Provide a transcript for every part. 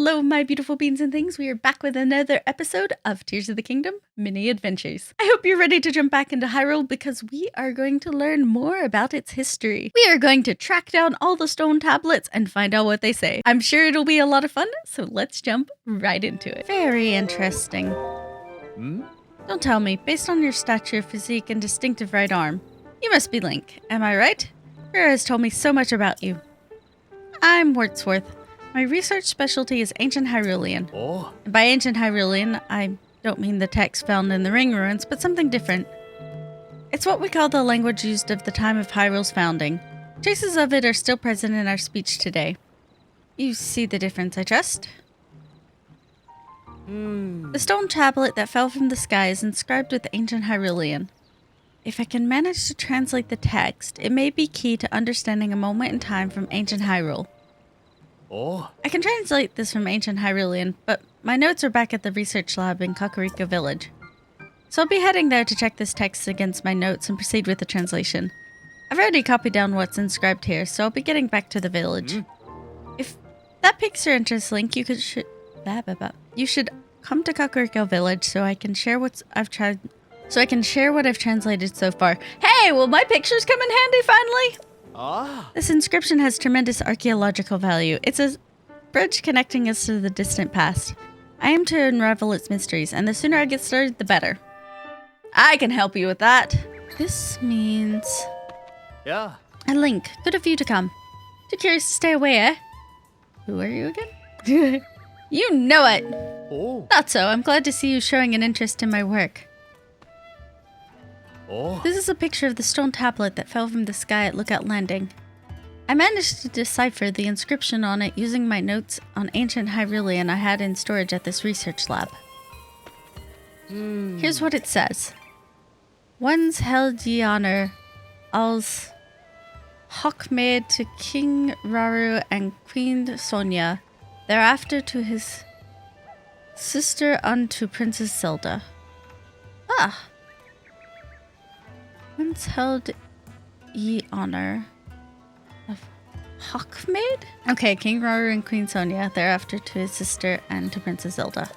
Hello, my beautiful beans and things. We are back with another episode of Tears of the Kingdom Mini Adventures. I hope you're ready to jump back into Hyrule because we are going to learn more about its history. We are going to track down all the stone tablets and find out what they say. I'm sure it'll be a lot of fun, so let's jump right into it. Very interesting. Don't tell me, based on your stature, physique, and distinctive right arm, you must be Link. Am I right? Rara has told me so much about you. I'm Wordsworth. My research specialty is ancient Hyrulean. And by ancient Hyrulean, I don't mean the text found in the ring ruins, but something different. It's what we call the language used of the time of Hyrule's founding. Traces of it are still present in our speech today. You see the difference, I trust? The stone tablet that fell from the sky is inscribed with ancient Hyrulean. If I can manage to translate the text, it may be key to understanding a moment in time from ancient Hyrule. I can translate this from ancient Hyrulean, but my notes are back at the research lab in Kakariko Village. So I'll be heading there to check this text against my notes and proceed with the translation. I've already copied down what's inscribed here, so I'll be getting back to the village. If that piques your interest, Link, you should come to Kakariko Village so I can share what I've translated so far. Hey, will my pictures come in handy finally? This inscription has tremendous archaeological value. It's a bridge connecting us to the distant past. I aim to unravel its mysteries, and the sooner I get started, the better. I can help you with that. This means... Yeah. A Link, good of you to come. Too curious to stay away, eh? Who are you again? You know it! Not so, I'm glad to see you showing an interest in my work. This is a picture of the stone tablet that fell from the sky at Lookout Landing. I managed to decipher the inscription on it using my notes on ancient Hyrulean I had in storage at this research lab. Here's what it says. Once held ye honor als Hawkmaid to King Rauru and Queen Sonia, thereafter to his sister unto Princess Zelda. Once held ye honor of Hawkmaid? Okay, King Rauru and Queen Sonia, thereafter to his sister and to Princess Zelda.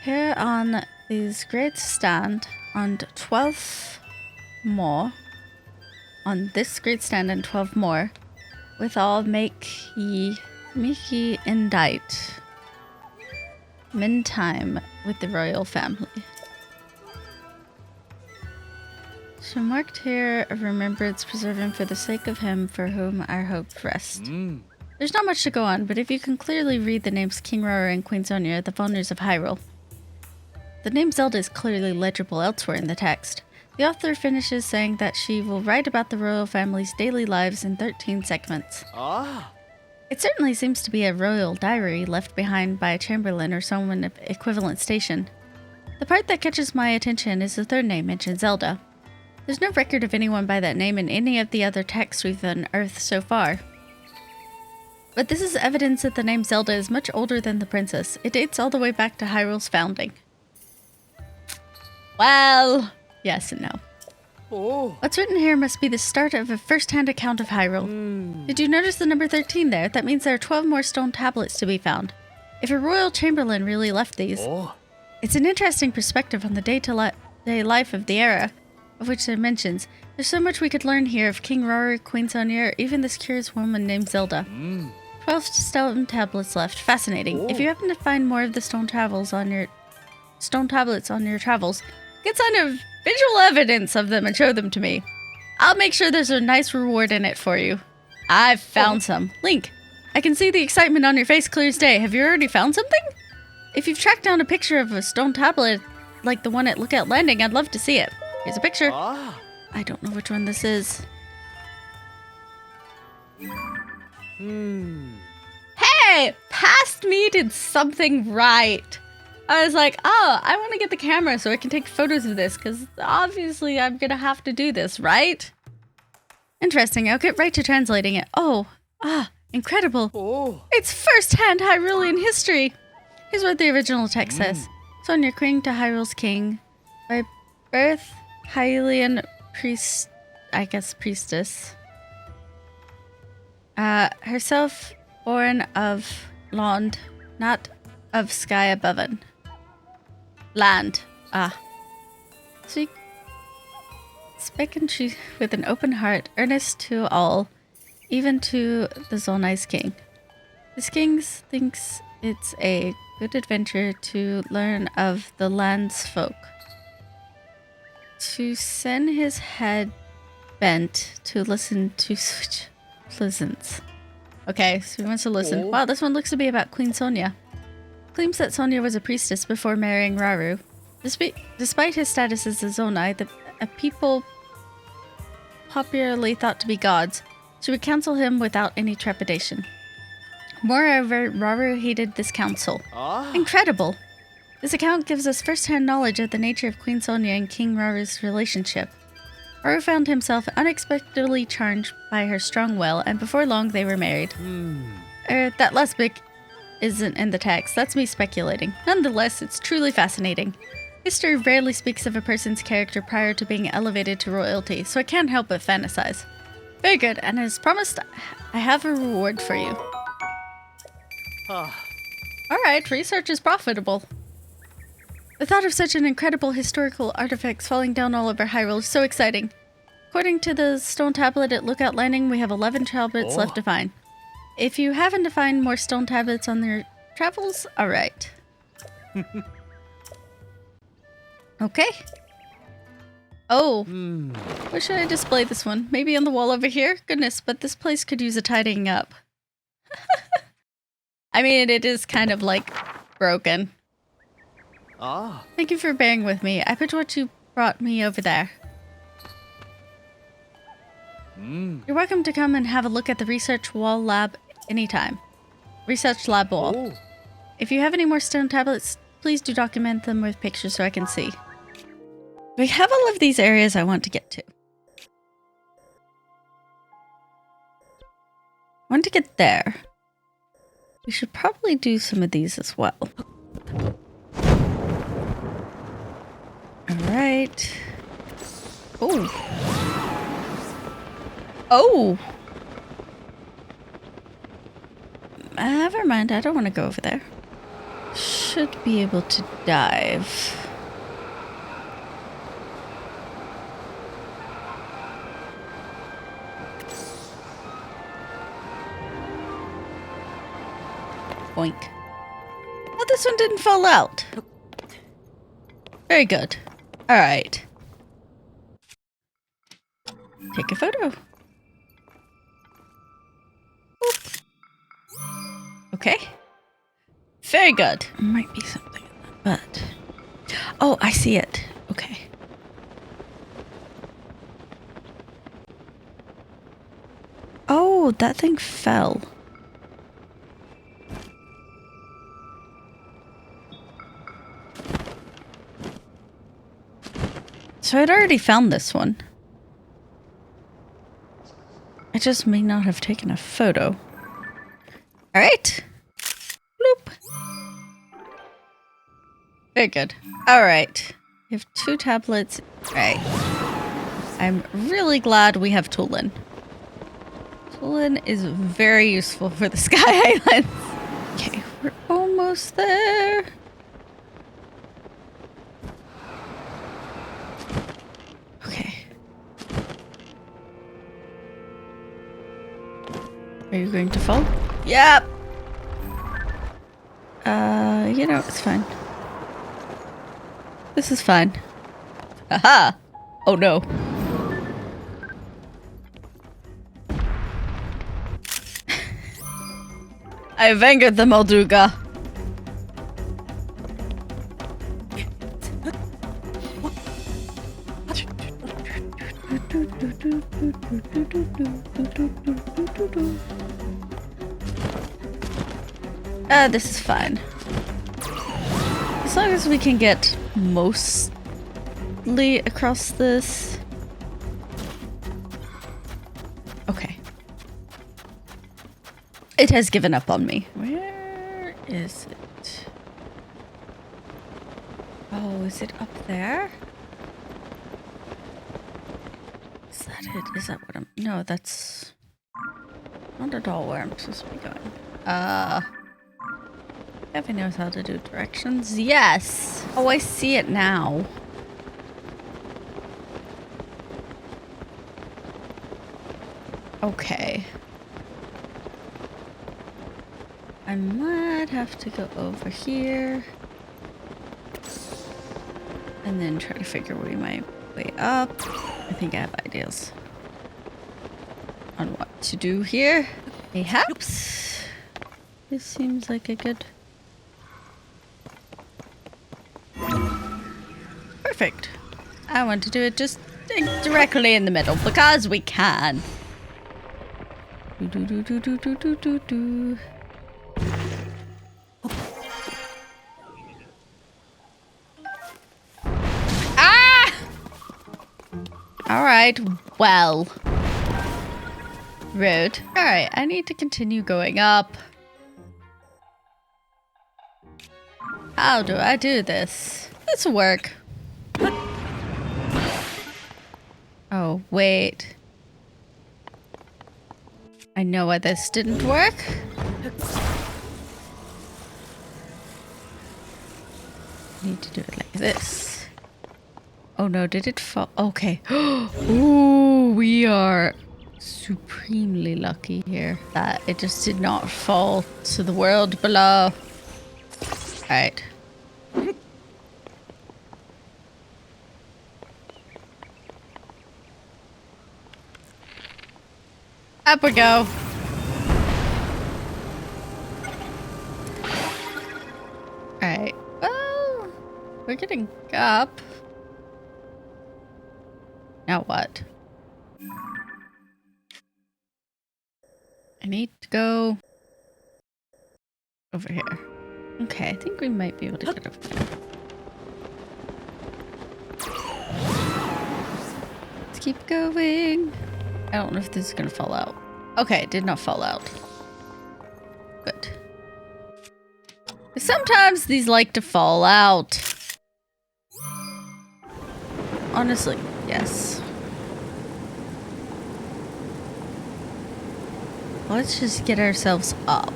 Here on this great stand and 12 more, on this great stand and 12 more, withal make ye indite, min time with the royal family. So marked here of remembrance preserving for the sake of him for whom our hope rests. There's not much to go on, but if you can clearly read the names King Rauru and Queen Sonia, the founders of Hyrule. The name Zelda is clearly legible elsewhere in the text. The author finishes saying that she will write about the royal family's daily lives in 13 segments. It certainly seems to be a royal diary left behind by a chamberlain or someone of equivalent station. The part that catches my attention is the third name mentioned, Zelda. There's no record of anyone by that name in any of the other texts we've unearthed so far. But this is evidence that the name Zelda is much older than the princess. It dates all the way back to Hyrule's founding. Well, yes and no. What's written here must be the start of a first-hand account of Hyrule. Did you notice the number 13 there? That means there are 12 more stone tablets to be found. If a royal chamberlain really left these, it's an interesting perspective on the day-to-day life of the era, of which there mentions. There's so much we could learn here of King Rauru, Queen Sonia, or even this curious woman named Zelda. 12 stone tablets left. Fascinating. If you happen to find more of the stone tablets on your travels, get sign of visual evidence of them and show them to me. I'll make sure there's a nice reward in it for you. I've found some. Link, I can see the excitement on your face clear as day. Have you already found something? If you've tracked down a picture of a stone tablet like the one at Lookout Landing, I'd love to see it. Here's a picture. I don't know which one this is. Hey! Past me did something right. I was like, I want to get the camera so I can take photos of this, because obviously I'm going to have to do this, right? Interesting. I'll get right to translating it. Incredible. It's first-hand Hyrulean history. Here's what the original text says. Sonia, queen to Hyrule's king. By birth, Hylian priestess. Herself born of land, not of sky above it. Land. Ah. Speak and she with an open heart, earnest to all, even to the Zonai's king. This king thinks it's a good adventure to learn of the land's folk. To send his head bent to listen to such pleasance. Okay, so he wants to listen. Wow, this one looks to be about Queen Sonia. Claims that Sonia was a priestess before marrying Rauru. Despite his status as a Zonai, a people popularly thought to be gods, she would counsel him without any trepidation. Moreover, Rauru hated this counsel. Incredible! This account gives us first-hand knowledge of the nature of Queen Sonia and King Rauru's relationship. Rauru found himself unexpectedly charmed by her strong will, and before long they were married. That last bit isn't in the text, that's me speculating. Nonetheless, it's truly fascinating. History rarely speaks of a person's character prior to being elevated to royalty, so I can't help but fantasize. Very good, and as promised, I have a reward for you. Alright, research is profitable. The thought of such an incredible historical artifacts falling down all over Hyrule is so exciting. According to the stone tablet at Lookout Landing, we have 11 tablets left to find. If you happen to find more stone tablets on their travels, alright. Okay. Oh. Where should I display this one? Maybe on the wall over here? Goodness, but this place could use a tidying up. I mean, it is kind of like broken. Thank you for bearing with me. I put what you brought me over there. You're welcome to come and have a look at the research wall lab anytime. Research lab wall. If you have any more stone tablets, please do document them with pictures so I can see. We have all of these areas I want to get to. I want to get there. We should probably do some of these as well. Alright. Oh. Oh! Never mind, I don't want to go over there. Should be able to dive. Boink. Oh, this one didn't fall out. Very good. Alright. Take a photo. Oop. Okay. Very good. Might be something, but... Oh, I see it. Okay. Oh, that thing fell. So I'd already found this one. I just may not have taken a photo. Alright. Bloop. Very good. Alright. We have 2 tablets. Alright. I'm really glad we have Tulin. Tulin is very useful for the Sky Islands. Okay, we're almost there. Are you going to fall? Yep! You know, it's fine. This is fine. Aha! Oh no. I have angered the Molduga. This is fine. As long as we can get mostly across this. Okay. It has given up on me. Where is it? Oh, is it up there? Is that it? Is that what I'm... No, that's not at all where I'm supposed to be going. Caffy knows how to do directions. Yes! Oh, I see it now. Okay. I might have to go over here. And then try to figure my way up. I think I have ideas on what to do here. Perhaps. This seems like a good... Perfect. I want to do it just directly in the middle because we can. Do. Ah! Alright, well. Rude. Alright, I need to continue going up. How do I do this? This'll work. Oh, wait. I know why this didn't work. Need to do it like this. Oh no, did it fall? Okay. Ooh, we are supremely lucky here that it just did not fall to the world below. Alright. Up we go. Alright. Well, we're getting up. Now what? I need to go over here. Okay, I think we might be able to get over there. Let's keep going. I don't know if this is gonna fall out. Okay, it did not fall out. Good. Sometimes these like to fall out. Honestly, yes. Let's just get ourselves up.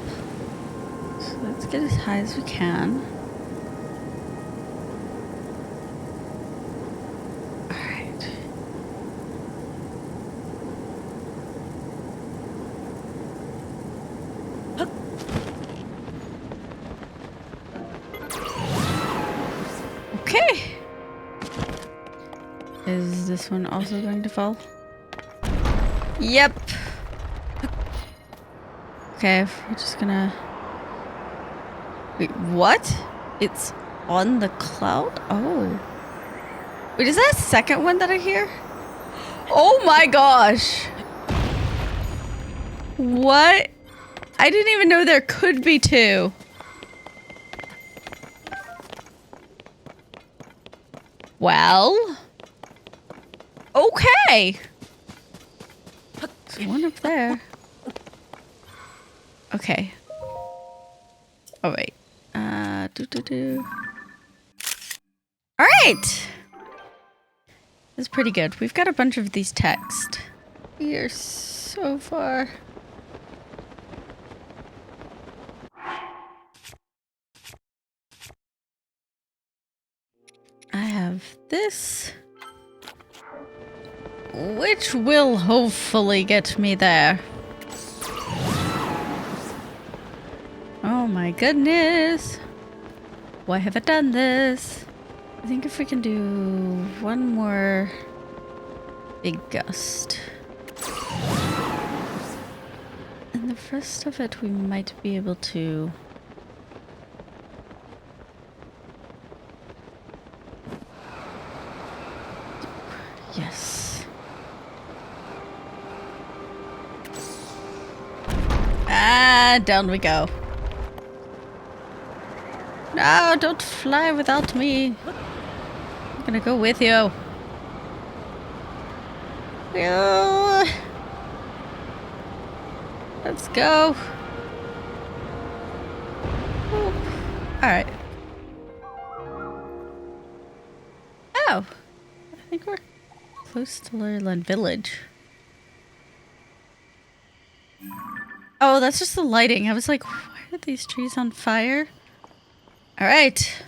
So let's get as high as we can. Alright. Okay. Is this one also going to fall? Yep. Okay, we're just gonna... Wait, what? It's on the cloud? Oh. Wait, is that a second one that I hear? Oh my gosh. What? I didn't even know there could be two. Well. Okay. There's one up there. Okay. Oh wait. Alright! That's pretty good. We've got a bunch of these texts. We are so far. I have this. Which will hopefully get me there. Oh my goodness. Why have I done this? I think if we can do one more big gust. And the rest of it we might be able to... Yes. Ah, down we go. No, don't fly without me. I'm gonna go with you. Let's go. Alright. Oh. I think we're close to Lurland Village. Oh, that's just the lighting. I was like, why are these trees on fire? All right.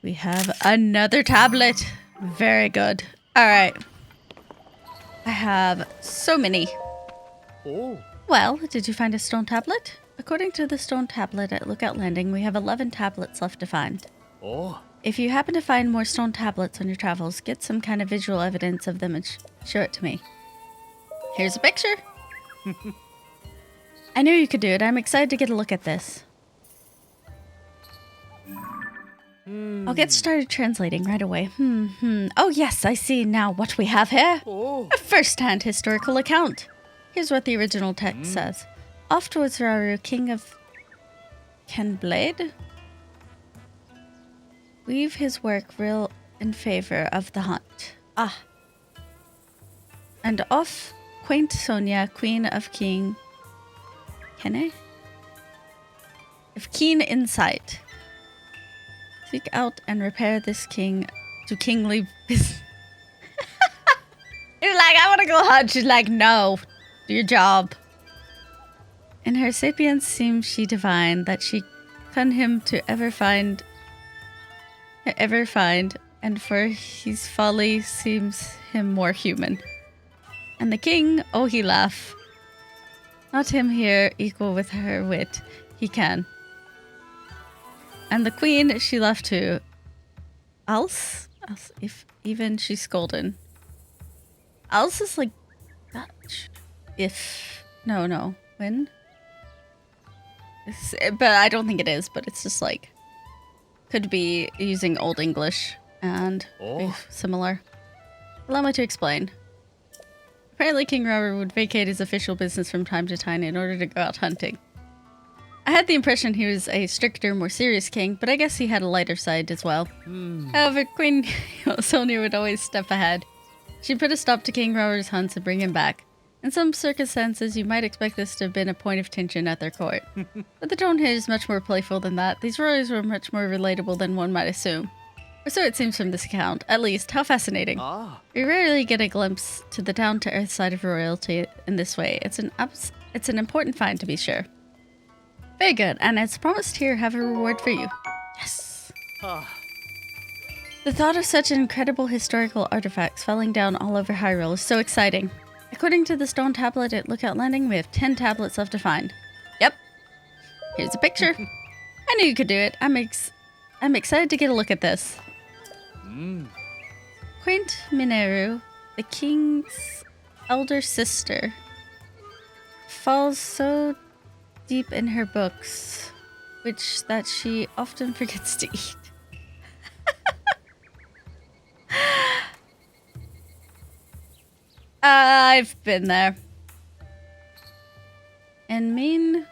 We have another tablet. Very good. All right. I have so many. Oh. Well, did you find a stone tablet? According to the stone tablet at Lookout Landing, we have 11 tablets left to find. Oh. If you happen to find more stone tablets on your travels, get some kind of visual evidence of them and show it to me. Here's a picture. I knew you could do it. I'm excited to get a look at this. I'll get started translating right away. Oh yes, I see now what we have here. Oh. A first-hand historical account. Here's what the original text says. Afterwards, Rauru, king of Kenblade, weave his work real in favor of the hunt. Ah. And off quaint Sonia, queen of King Kenne? Of keen insight. Seek out and repair this king to kingly business. He's like, I want to go hunt. She's like, no, do your job. In her sapience seems she divine, that she can him to ever find, and for his folly seems him more human. And the king, oh he laugh, not him here equal with her wit, he can. And the queen she left to, else if even she's scolden. Else is like Dutch. If no when. But I don't think it is. But it's just like could be using Old English and similar. Allow me to explain. Apparently, King Rauru would vacate his official business from time to time in order to go out hunting. I had the impression he was a stricter, more serious king, but I guess he had a lighter side as well. However, Queen Sonia would always step ahead. She'd put a stop to King Rauru's hunts and bring him back. In some circumstances, you might expect this to have been a point of tension at their court. But the tone here is much more playful than that. These royals were much more relatable than one might assume. Or so it seems from this account. At least, how fascinating. We rarely get a glimpse to the down-to-earth side of royalty in this way. It's an important find, to be sure. Very good, and as promised here, have a reward for you. Yes! The thought of such incredible historical artifacts falling down all over Hyrule is so exciting. According to the stone tablet at Lookout Landing, we have 10 tablets left to find. Yep. Here's a picture. I knew you could do it. I'm excited to get a look at this. Quaint Mineru, the king's elder sister, falls so deep in her books, that she often forgets to eat. I've been there. In mean,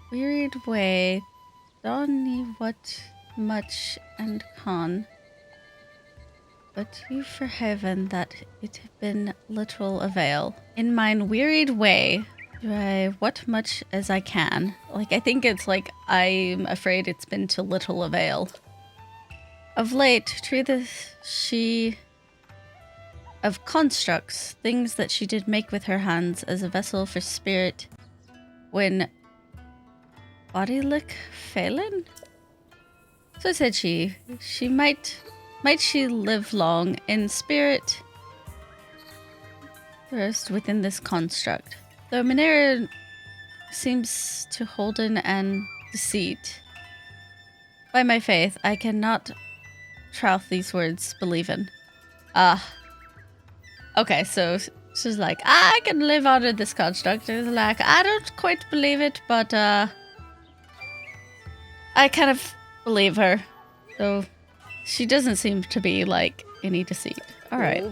wearied way, Donny what much and con, but you for heaven that it had been little avail. In mine wearied way, do I what much as I can. Like, I think it's like, I'm afraid it's been to little avail. Of late, treateth she of constructs, things that she did make with her hands as a vessel for spirit, when bodylick failin'? So said she might she live long in spirit first within this construct. Though Minera seems to holden and deceit, by my faith, I cannot troth these words believe in. Okay, so she's like, I can live under this construct. It's like, I don't quite believe it, but I kind of believe her. So she doesn't seem to be like any deceit. Alright.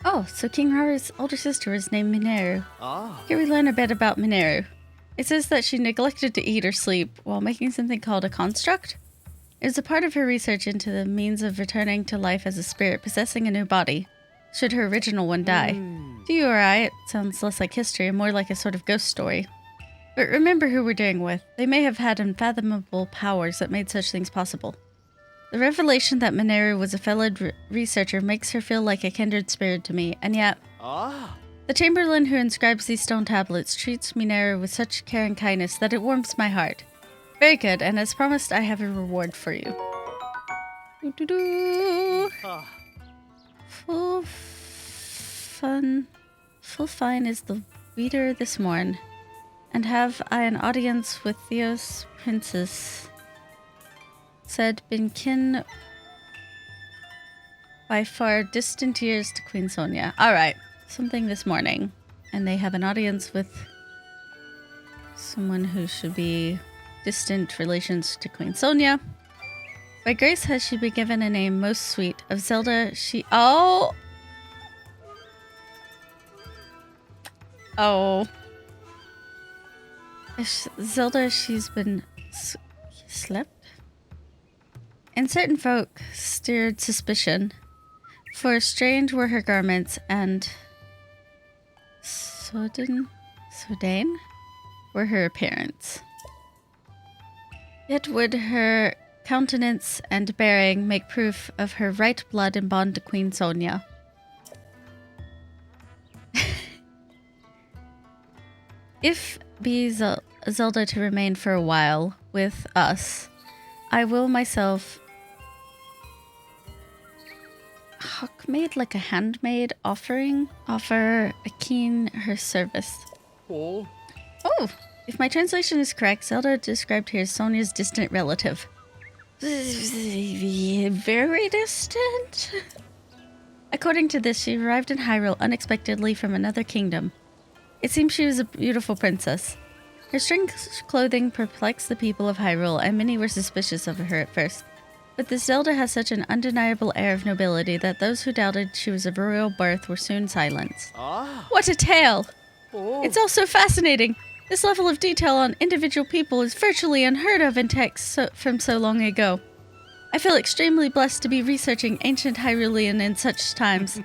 Oh, so King Rauru's older sister was named Mineru. Here we learn a bit about Mineru. It says that she neglected to eat or sleep while making something called a construct. It was a part of her research into the means of returning to life as a spirit possessing a new body, should her original one die. To you or I, it sounds less like history and more like a sort of ghost story. But remember who we're dealing with. They may have had unfathomable powers that made such things possible. The revelation that Mineru was a fellow researcher makes her feel like a kindred spirit to me, and yet, The Chamberlain who inscribes these stone tablets treats Mineru with such care and kindness that it warms my heart. Very good, and as promised, I have a reward for you. Full fine is the reader this morn, and have I an audience with Theos Princess, said been kin by far distant years to Queen Sonia. Alright, something this morning, and they have an audience with someone who should be distant relations to Queen Sonia. By grace has she been given a name most sweet. Of Zelda she... Oh! Zelda she's been... slept? And certain folk stirred suspicion, for strange were her garments, and Sodain were her appearance. Yet would her countenance and bearing make proof of her right blood and bond to Queen Sonia. If be Zelda to remain for a while with us, I will myself made like a handmaid offer a keen her service. Oh, if my translation is correct, Zelda described here as Sonia's distant relative. Very distant? According to this, she arrived in Hyrule unexpectedly from another kingdom. It seems she was a beautiful princess. Her strange clothing perplexed the people of Hyrule, and many were suspicious of her at first. But this Zelda has such an undeniable air of nobility that those who doubted she was of royal birth were soon silenced. What a tale! It's all so fascinating! This level of detail on individual people is virtually unheard of in texts from so long ago. I feel extremely blessed to be researching ancient Hyrulean in such times.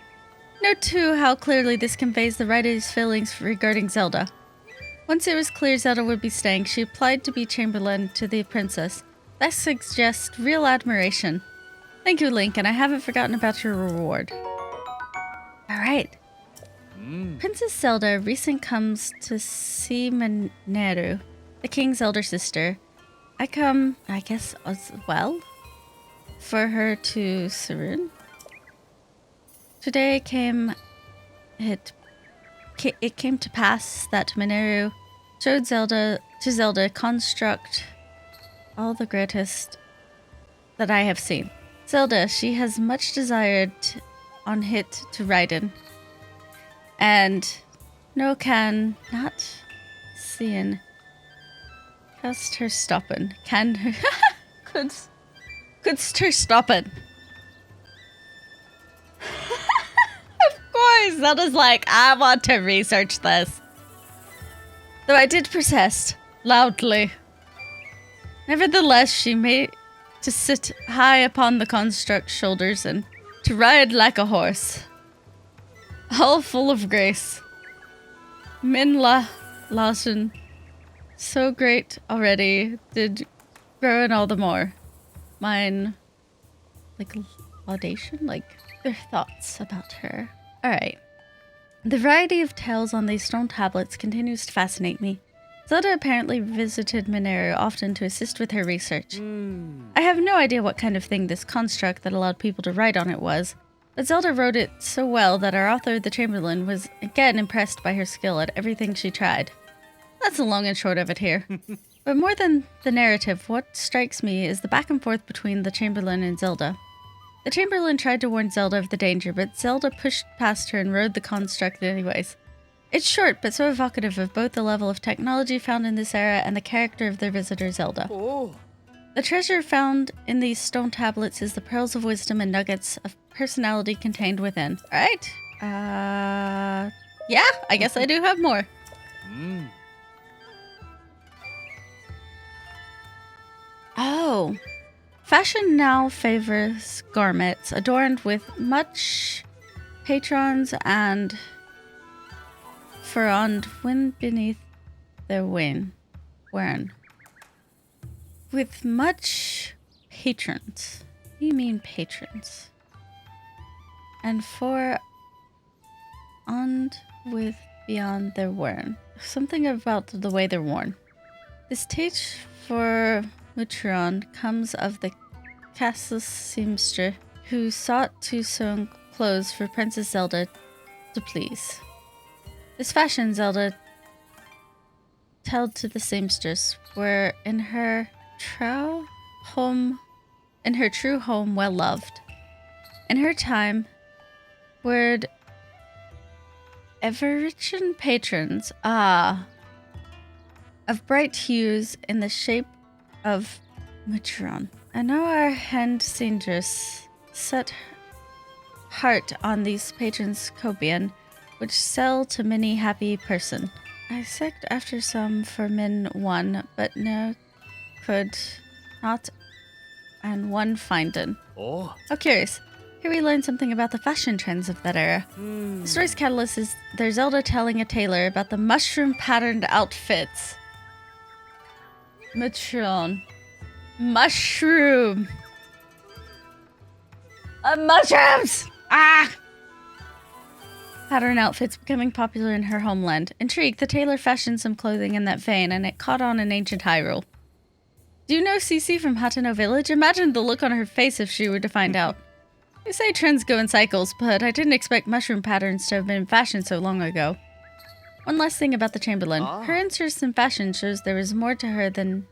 Note too how clearly this conveys the writer's feelings regarding Zelda. Once it was clear Zelda would be staying, she applied to be chamberlain to the princess. That suggests real admiration. Thank you, Link, and I haven't forgotten about your reward. Alright. Princess Zelda recent comes to see Mineru, the king's elder sister. I come, I guess, as well, for her to Sarun. Today it came to pass that Mineru showed Zelda construct all the greatest that I have seen. Zelda, she has much desired on hit to ride in, and no can not seeing cast her stoppin'. Can her couldst her stoppin'. Of course, Zelda's like, I want to research this. Though I did protest loudly. Nevertheless, she made to sit high upon the construct's shoulders and to ride like a horse, all full of grace. Minla Lawson, so great already, did grow in all the more. Mine, like, laudation, like, their thoughts about her. Alright. The variety of tales on these stone tablets continues to fascinate me. Zelda apparently visited Mineru often to assist with her research. I have no idea what kind of thing this construct that allowed people to write on it was, but Zelda wrote it so well that our author, the Chamberlain, was again impressed by her skill at everything she tried. That's the long and short of it here. But more than the narrative, what strikes me is the back and forth between the Chamberlain and Zelda. The Chamberlain tried to warn Zelda of the danger, but Zelda pushed past her and rode the construct anyways. It's short, but so evocative of both the level of technology found in this era and the character of their visitor, Zelda. The treasure found in these stone tablets is the pearls of wisdom and nuggets of personality contained within. Alright. Yeah, I guess I do have more. Oh. Fashion now favors garments adorned with much patrons and frond wind beneath their wing. With much patrons. What do you mean patrons? And for with beyond their worn. Something about the way they're worn. This teach for Mutron comes of the castle seamster who sought to sew clothes for Princess Zelda to please. This fashion Zelda told to the seamstress were in her true home well loved. In her time, word Everichan patrons, of bright hues in the shape of Mutron. I know our hand seamstress set heart on these patrons cobian, which sell to many happy person. I sought after some for min one, but no could not and one finden. Oh. How curious. Here we learn something about the fashion trends of that era. The story's catalyst is their Zelda telling a tailor about the mushroom-patterned outfits. Mutron. Mushroom! Mushrooms! Pattern outfits becoming popular in her homeland. Intrigued, the tailor fashioned some clothing in that vein, and it caught on in ancient Hyrule. Do you know Cece from Hateno Village? Imagine the look on her face if she were to find out. They say trends go in cycles, but I didn't expect mushroom patterns to have been in fashion so long ago. One last thing about the Chamberlain. Her interest in fashion shows there was more to her than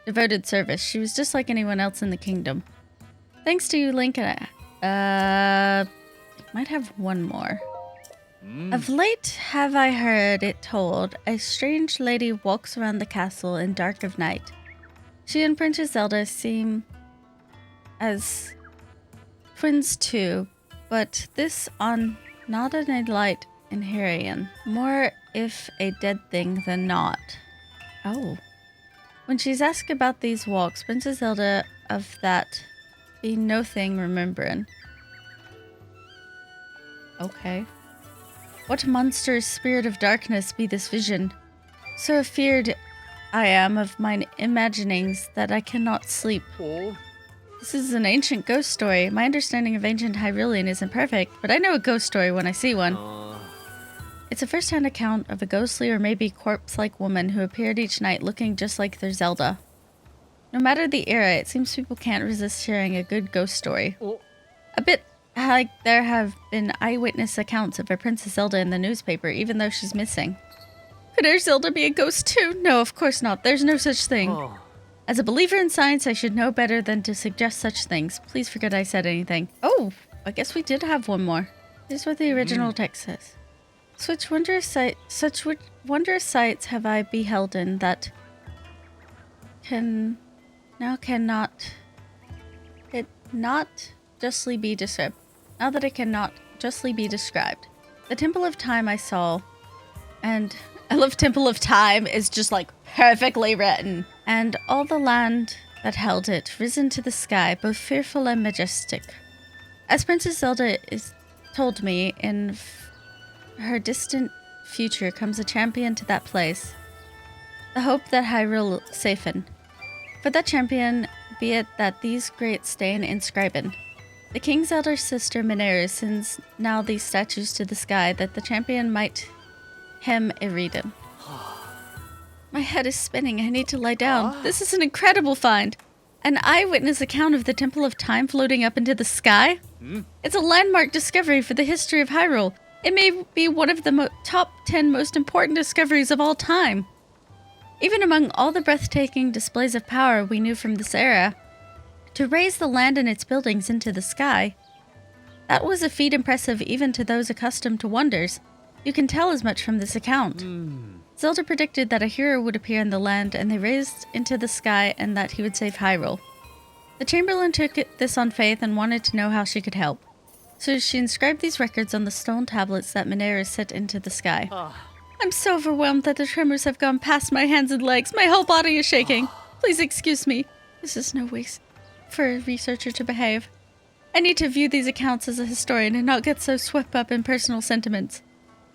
devoted service. She was just like anyone else in the kingdom. Thanks to you, Link, and might have one more. Of late have I heard it told, a strange lady walks around the castle in dark of night. She and Princess Zelda seem as twins too, but this on not in a light in Hyrule, more if a dead thing than not. Oh. When she's asked about these walks, Princess Zelda of that be no thing remembering. Okay. What monstrous spirit of darkness be this vision? So afeard I am of mine imaginings that I cannot sleep. Oh. This is an ancient ghost story. My understanding of ancient Hyrulean isn't perfect, but I know a ghost story when I see one. It's a first-hand account of a ghostly or maybe corpse-like woman who appeared each night looking just like their Zelda. No matter the era, it seems people can't resist sharing a good ghost story. Oh. A bit like there have been eyewitness accounts of a Princess Zelda in the newspaper, even though she's missing. Could our Zelda be a ghost too? No, of course not. There's no such thing. Oh. As a believer in science, I should know better than to suggest such things. Please forget I said anything. Oh, I guess we did have one more. Here's what the original text says. Such wondrous sights have I beholden that cannot justly be described. Now that it cannot justly be described. The Temple of Time I saw, and I love Temple of Time is just like perfectly written. And all the land that held it, risen to the sky, both fearful and majestic. As Princess Zelda is told me, in her distant future comes a champion to that place. The hope that Hyrule safen. For that champion, be it that these great stain inscriben. The king's elder sister Mineru sends now these statues to the sky, that the champion might hem Iridan. My head is spinning. I need to lie down. This is an incredible find. An eyewitness account of the Temple of Time floating up into the sky? It's a landmark discovery for the history of Hyrule. It may be one of the top 10 most important discoveries of all time. Even among all the breathtaking displays of power we knew from this era, to raise the land and its buildings into the sky, that was a feat impressive even to those accustomed to wonders. You can tell as much from this account. Zelda predicted that a hero would appear in the land, and they raised into the sky and that he would save Hyrule. The Chamberlain took this on faith and wanted to know how she could help. So she inscribed these records on the stone tablets that Mineru set into the sky. I'm so overwhelmed that the tremors have gone past my hands and legs. My whole body is shaking. Please excuse me. This is no way for a researcher to behave. I need to view these accounts as a historian and not get so swept up in personal sentiments.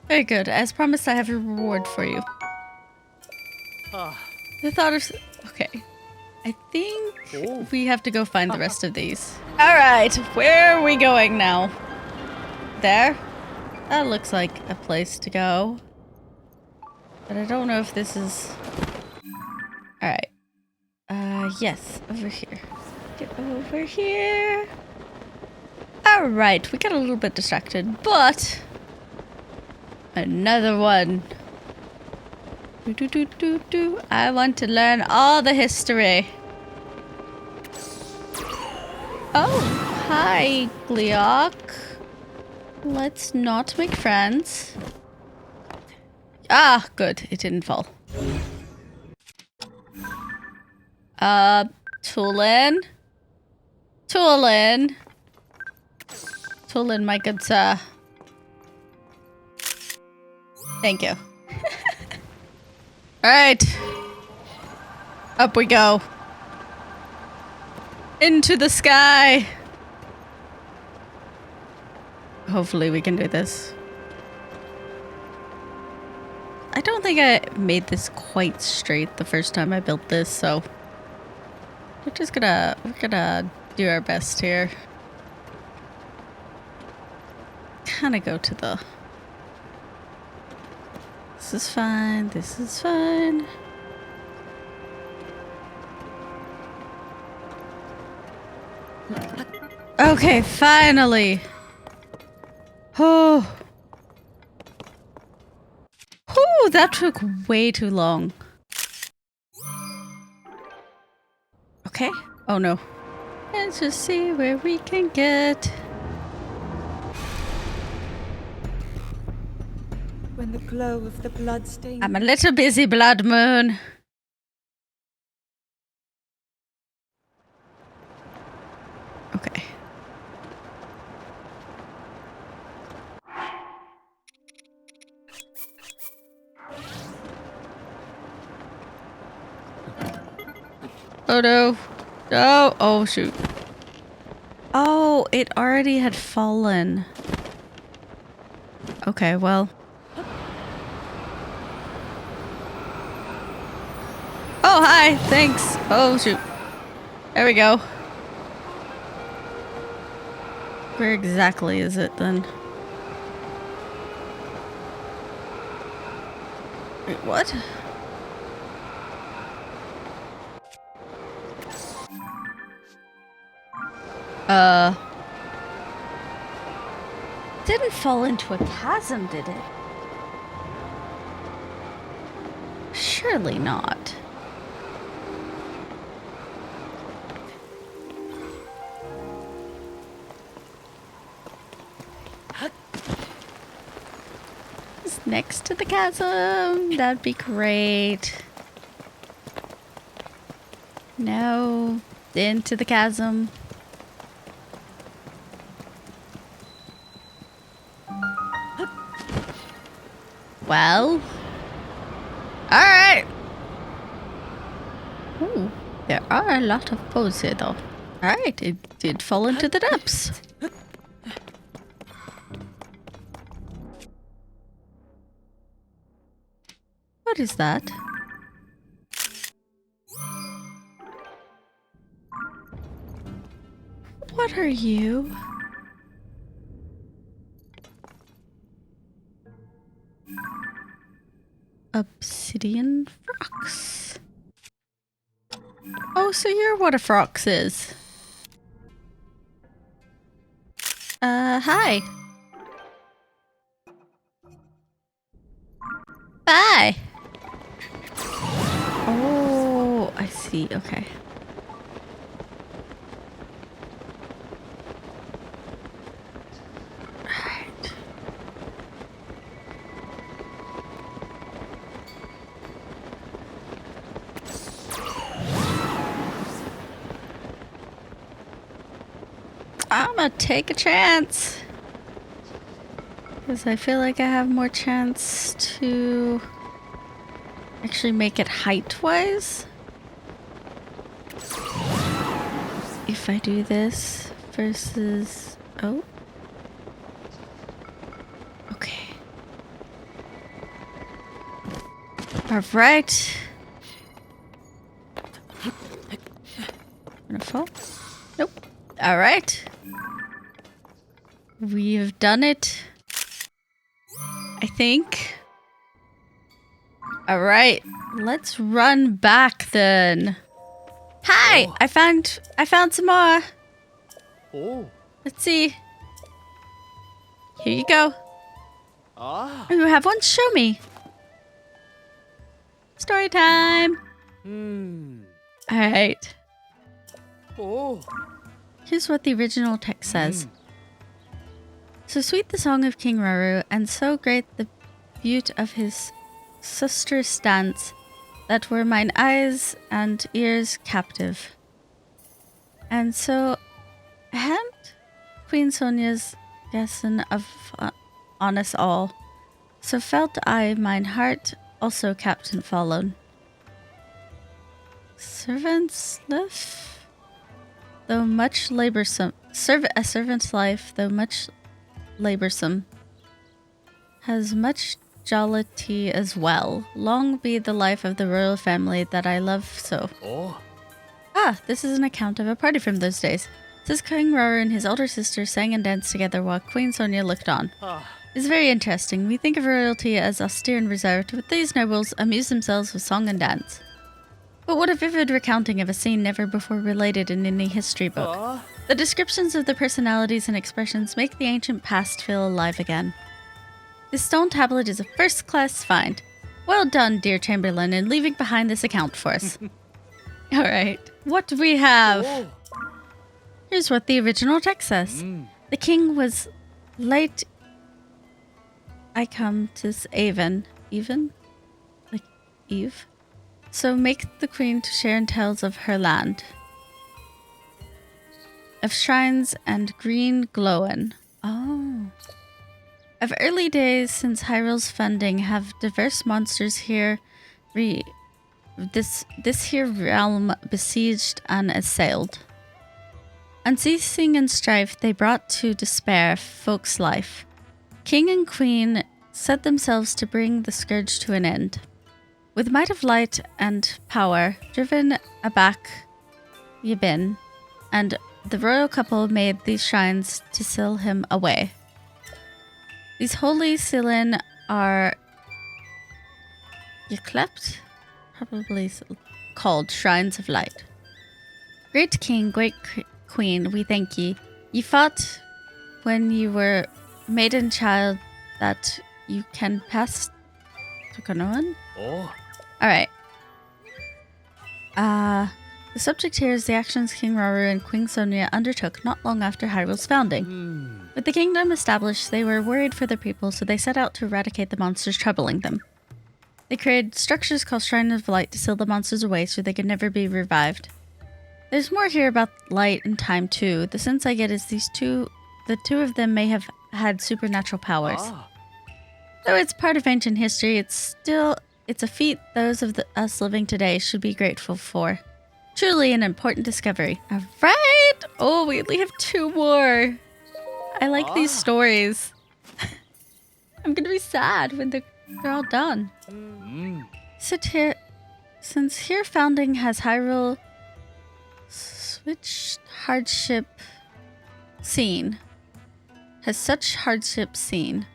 Very good. As promised, I have a reward for you. The thought of... Okay. I think we have to go find the rest of these. Alright, where are we going now? There? That looks like a place to go. But I don't know if this is... Alright. Yes. Over here. Get over here. Alright, we got a little bit distracted, but... Another one. I want to learn all the history. Oh, hi, Gleok. Let's not make friends. Ah, good. It didn't fall. Tulin. Tulin. Tulin, my good sir. Thank you. Alright. Up we go. Into the sky. Hopefully we can do this. I don't think I made this quite straight the first time I built this, so we're gonna do our best here. Kinda go to the... This is fine, this is fine. Okay, finally. Oh. Whew, that took way too long. Okay. Oh no. Let's just see where we can get. When the glow of the bloodstained... I'm a little busy, Blood Moon. Okay. Oh no. No. Oh shoot. Oh, it already had fallen. Okay, well. Oh, hi. Thanks. Oh shoot. There we go. Where exactly is it then? Wait, what? Didn't fall into a chasm, did it? Surely not. It's next to the chasm. That'd be great. No. Into the chasm. Well. Alright. Ooh, there are a lot of bows here though. Alright, it did fall into the depths. What is that? What are you? Obsidian frox. Oh, so you're what a frox is. Hi. Bye. Oh, I see. Okay. Alright. I'm gonna take a chance. Because I feel like I have more chance to actually make it height-wise. If I do this versus... Oh. Okay. Alright. Gonna fall? Nope. Alright. We've done it. I think. All right, let's run back then. Hi, I found some more. Oh. Let's see. Here you go. Ah. Oh, you have one? Show me. Story time. All right. Oh. Here's what the original text says. So sweet the song of King Rauru, and so great the beauty of his sister's dance, that were mine eyes and ears captive. And so, hand Queen Sonia's guessin of on us all, so felt I mine heart also captain fallen. Servant's life, though much laborsome, a servant's life, though much laborsome, has much jollity as well. Long be the life of the royal family that I love so. Oh. Ah, this is an account of a party from those days. It says King Rauru and his older sister sang and danced together while Queen Sonia looked on. It's very interesting. We think of royalty as austere and reserved, but these nobles amuse themselves with song and dance. But what a vivid recounting of a scene never before related in any history book. The descriptions of the personalities and expressions make the ancient past feel alive again. This stone tablet is a first-class find. Well done, dear Chamberlain, in leaving behind this account for us. All right, what do we have? Oh. Here's what the original text says. The king was late. I come to Avon. Even? Like Eve? So make the queen to share in tales of her land. Of shrines and green glowin'. Oh. Of early days since Hyrule's funding have diverse monsters here this here realm besieged and assailed. Unceasing in strife they brought to despair folks' life. King and queen set themselves to bring the scourge to an end. With might of light and power, driven aback Yibin, and the royal couple made these shrines to seal him away. These holy sealin are Yclept, probably called shrines of light. Great king, great queen, we thank ye. Ye fought when you were maiden child that you can pass to Kanoan. Oh. All right. The subject here is the actions King Rauru and Queen Sonia undertook not long after Hyrule's founding. With the kingdom established, they were worried for their people, so they set out to eradicate the monsters troubling them. They created structures called Shrine of Light to seal the monsters away so they could never be revived. There's more here about light and time too. The sense I get is the two of them may have had supernatural powers. Though it's part of ancient history, it's a feat those of us living today should be grateful for. Truly an important discovery. All right. Oh, we only have 2 more. I like these stories. I'm gonna be sad when they're all done. Since here founding has Hyrule switched hardship seen. Has such hardship seen.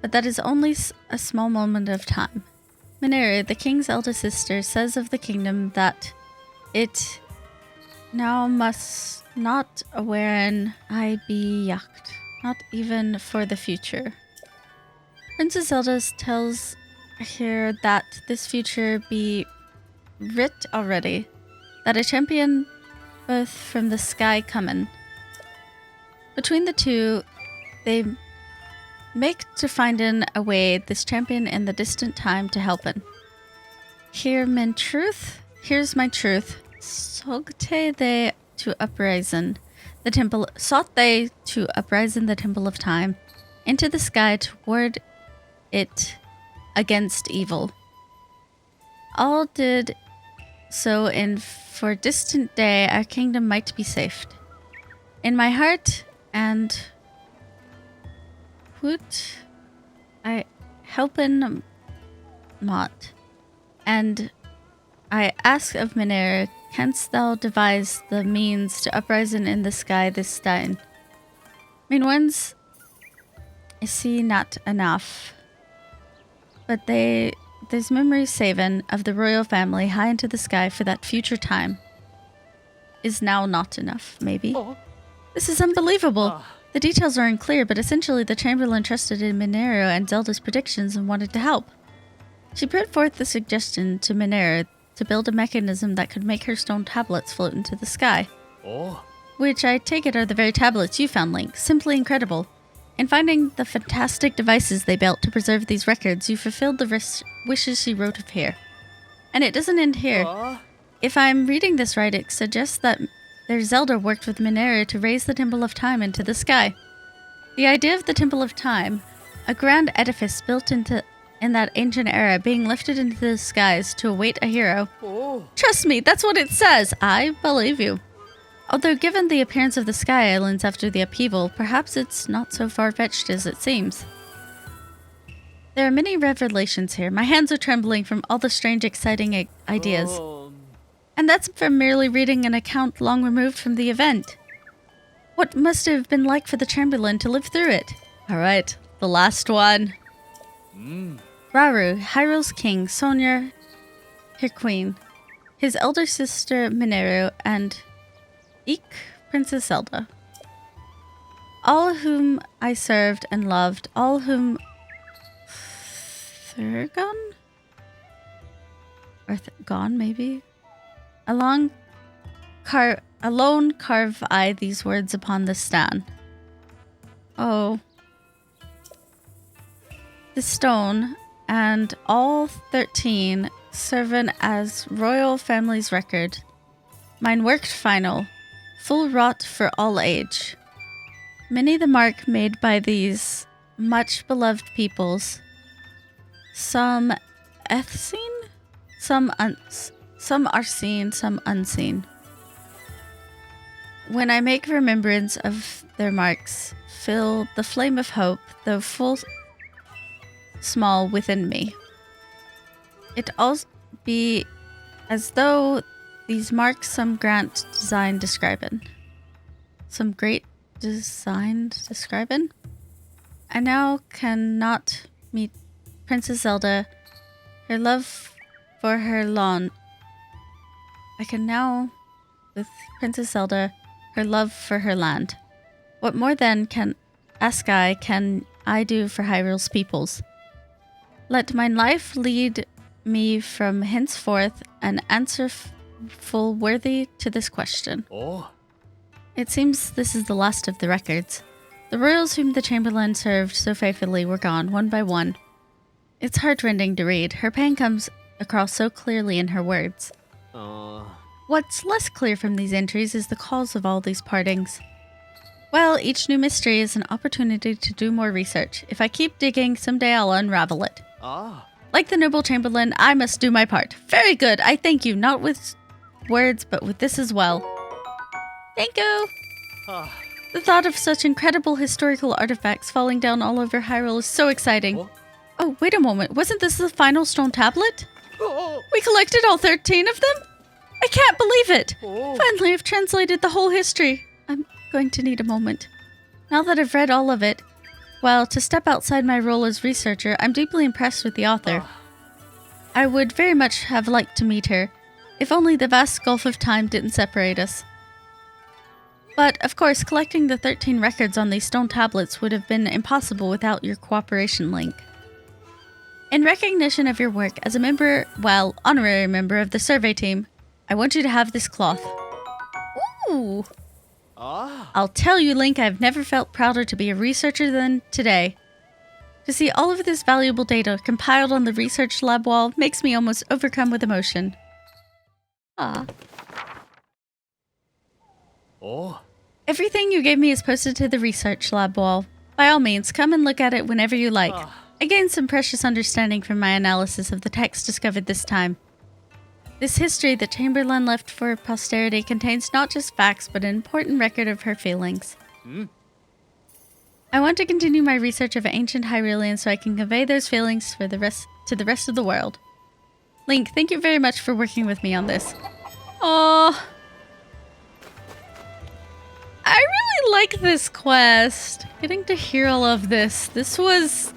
But that is only a small moment of time. Minera, the king's eldest sister, says of the kingdom that it now must not wherein I be yucked, not even for the future. Princess Zelda tells here that this future be writ already, that a champion both from the sky comin'. Between the two, they make to find in a way this champion in the distant time to helpin'. Here's my truth. Sought they to uprisen the temple of time, into the sky toward it against evil. All did so for distant day our kingdom might be saved. In my heart and would I helpen Mott, and I ask of Minera, canst thou devise the means to uprisen in the sky this stein? Mean ones I see not enough. But there's memories saving of the royal family high into the sky for that future time. Is now not enough, maybe. Oh. This is unbelievable. The details are unclear, but essentially the Chamberlain trusted in Minero and Zelda's predictions and wanted to help. She put forth the suggestion to Minero to build a mechanism that could make her stone tablets float into the sky. Oh. Which I take it are the very tablets you found, Link. Simply incredible. In finding the fantastic devices they built to preserve these records, you fulfilled the wishes she wrote of here. And it doesn't end here. If I'm reading this right, it suggests that their Zelda worked with Minero to raise the Temple of Time into the sky. The idea of the Temple of Time, a grand edifice built in that ancient era, being lifted into the skies to await a hero. Oh. Trust me, that's what it says. I believe you. Although given the appearance of the Sky Islands after the upheaval, perhaps it's not so far-fetched as it seems. There are many revelations here. My hands are trembling from all the strange, exciting ideas. And that's from merely reading an account long removed from the event. What must it have been like for the Chamberlain to live through it? Alright, the last one. Rauru, Hyrule's king, Sonia, her queen, his elder sister Minero, and Princess Zelda. All whom I served and loved, all whom Thurgon? Or gone, maybe? Alone carve I these words upon the stone. Oh. The stone, and all 13 servant as royal family's record. Mine worked final, full wrought for all age. Many the mark made by these much beloved peoples. Some seen, some are seen, some unseen. When I make remembrance of their marks, fill the flame of hope, though full small within me. It also be as though these marks some grand design describing. Some great design describing? I now cannot meet Princess Zelda, her love for her lawn. I can now, with Princess Zelda, her love for her land. What more then can I do for Hyrule's peoples? Let mine life lead me from henceforth an answer full worthy to this question. Oh. It seems this is the last of the records. The royals whom the Chamberlain served so faithfully were gone, one by one. It's heartrending to read. Her pain comes across so clearly in her words. What's less clear from these entries is the cause of all these partings. Well, each new mystery is an opportunity to do more research. If I keep digging, someday I'll unravel it. Like the noble Chamberlain, I must do my part. Very good, I thank you, not with words, but with this as well. Thank you! The thought of such incredible historical artifacts falling down all over Hyrule is so exciting. Oh, wait a moment, wasn't this the final stone tablet? We collected all 13 of them? I can't believe it! Finally, I've translated the whole history. I'm going to need a moment. Now that I've read all of it, well, to step outside my role as researcher, I'm deeply impressed with the author. I would very much have liked to meet her, if only the vast gulf of time didn't separate us. But, of course, collecting the 13 records on these stone tablets would have been impossible without your cooperation, Link. In recognition of your work as a member, well, honorary member of the survey team, I want you to have this cloth. Ooh! I'll tell you, Link, I've never felt prouder to be a researcher than today. To see all of this valuable data compiled on the research lab wall makes me almost overcome with emotion. Everything you gave me is posted to the research lab wall. By all means, come and look at it whenever you like. I gained some precious understanding from my analysis of the text discovered this time. This history that Chamberlain left for posterity contains not just facts, but an important record of her feelings. I want to continue my research of ancient Hyrulean so I can convey those feelings to the rest of the world. Link, thank you very much for working with me on this. Oh, I really like this quest. Getting to hear all of this. This was,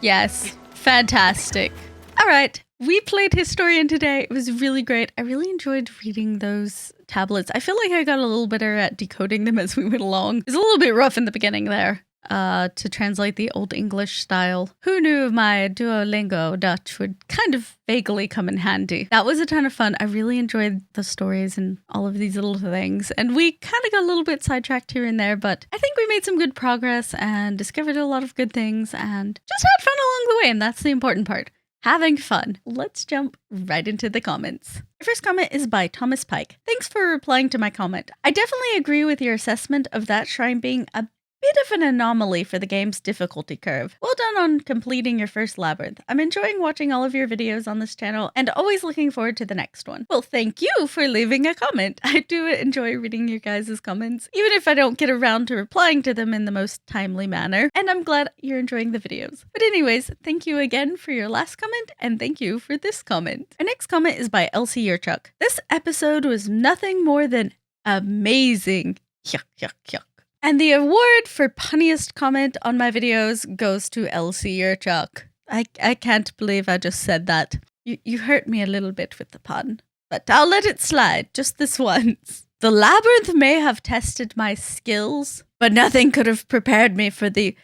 yes, Fantastic. All right. We played Historian today. It was really great. I really enjoyed reading those tablets. I feel like I got a little better at decoding them as we went along. It was a little bit rough in the beginning there to translate the Old English style. Who knew my Duolingo Dutch would kind of vaguely come in handy? That was a ton of fun. I really enjoyed the stories and all of these little things. And we kind of got a little bit sidetracked here and there, but I think we made some good progress and discovered a lot of good things and just had fun along the way. And that's the important part. Having fun. Let's jump right into the comments. Your first comment is by Thomas Pike. Thanks for replying to my comment. I definitely agree with your assessment of that shrine being a bit of an anomaly for the game's difficulty curve. Well done on completing your first labyrinth. I'm enjoying watching all of your videos on this channel and always looking forward to the next one. Well, thank you for leaving a comment. I do enjoy reading your guys' comments, even if I don't get around to replying to them in the most timely manner. And I'm glad you're enjoying the videos. But anyways, thank you again for your last comment and thank you for this comment. Our next comment is by Elsie Yerchuk. This episode was nothing more than amazing. Yuck, yuck, yuck. And the award for punniest comment on my videos goes to Elsie Yerchuk. I can't believe I just said that. You hurt me a little bit with the pun, but I'll let it slide just this once. The labyrinth may have tested my skills, but nothing could have prepared me for the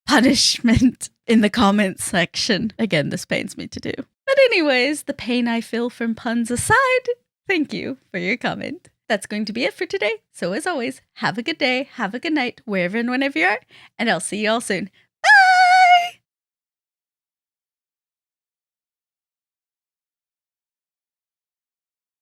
punishment in the comments section. Again, this pains me to do. But anyways, the pain I feel from puns aside, thank you for your comment. That's going to be it for today. So as always, have a good day, have a good night, wherever and whenever you are, and I'll see you all soon.